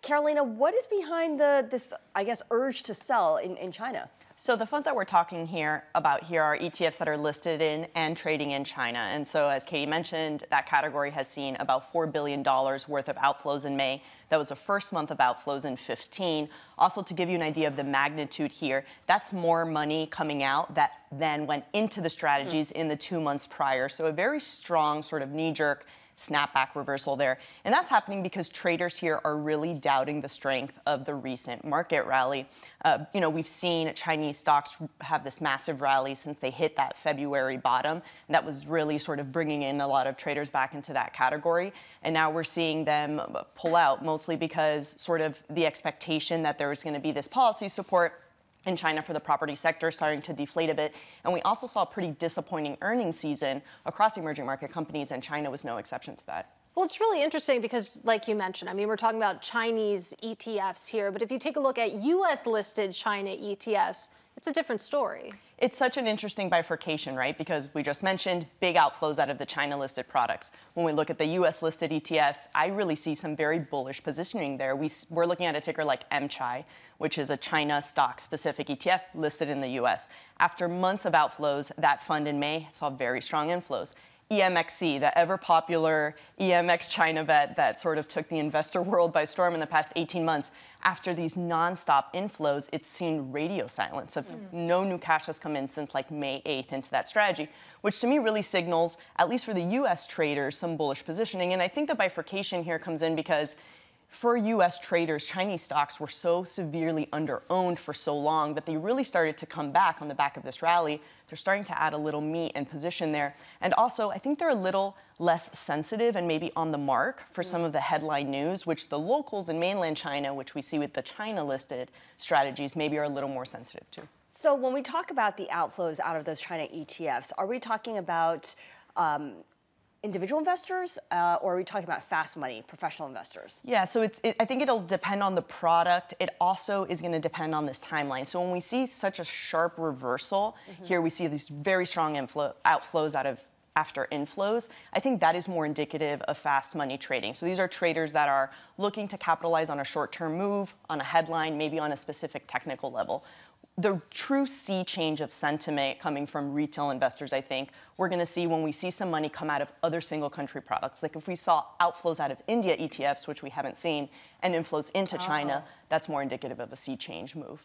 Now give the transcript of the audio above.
Carolina, what is behind this, I guess, urge to sell in China? So the funds that we're talking about here are ETFs that are listed in and trading in China. And so as Katie mentioned, that category has seen about $4 billion worth of outflows in May. That was the first month of outflows in 15. Also, to give you an idea of the magnitude here, that's more money coming out that then went into the strategies in the 2 months prior. So a very strong sort of knee-jerk snapback reversal there. And that's happening because traders here are really doubting the strength of the recent market rally. We've seen Chinese stocks have this massive rally since they hit that February bottom. And that was really sort of bringing in a lot of traders back into that category. And now we're seeing them pull out, mostly because sort of the expectation that there was going to be this policy support in China for the property sector starting to deflate a bit. And we also saw a pretty disappointing earnings season across emerging market companies, and China was no exception to that. Well, it's really interesting because, like you mentioned, I mean, we're talking about Chinese ETFs here, but if you take a look at U.S.-listed China ETFs, it's a different story. It's such an interesting bifurcation, right? Because we just mentioned big outflows out of the China-listed products. When we look at the U.S.-listed ETFs, I really see some very bullish positioning there. We're looking at a ticker like MCHI, which is a China stock-specific ETF listed in the U.S. After months of outflows, that fund in May saw very strong inflows. EMXC, the ever-popular EMX China bet that sort of took the investor world by storm in the past 18 months, after these nonstop inflows, it's seen radio silence. No new cash has come in since like May 8th into that strategy, which to me really signals, at least for the U.S. traders, some bullish positioning. And I think the bifurcation here comes in because for U.S. traders, Chinese stocks were so severely under-owned for so long that they really started to come back on the back of this rally. They're starting to add a little meat and position there. And also, I think they're a little less sensitive and maybe on the mark for some of the headline news, which the locals in mainland China, which we see with the China-listed strategies, maybe are a little more sensitive to. So when we talk about the outflows out of those China ETFs, are we talking about individual investors, or are we talking about fast money, professional investors? Yeah, so I think it'll depend on the product. It also is going to depend on this timeline. So when we see such a sharp reversal, here we see these very strong outflows after inflows. I think that is more indicative of fast money trading. So these are traders that are looking to capitalize on a short-term move, on a headline, maybe on a specific technical level. The true sea change of sentiment coming from retail investors, I think, we're going to see when we see some money come out of other single country products. Like if we saw outflows out of India ETFs, which we haven't seen, and inflows into China, that's more indicative of a sea change move.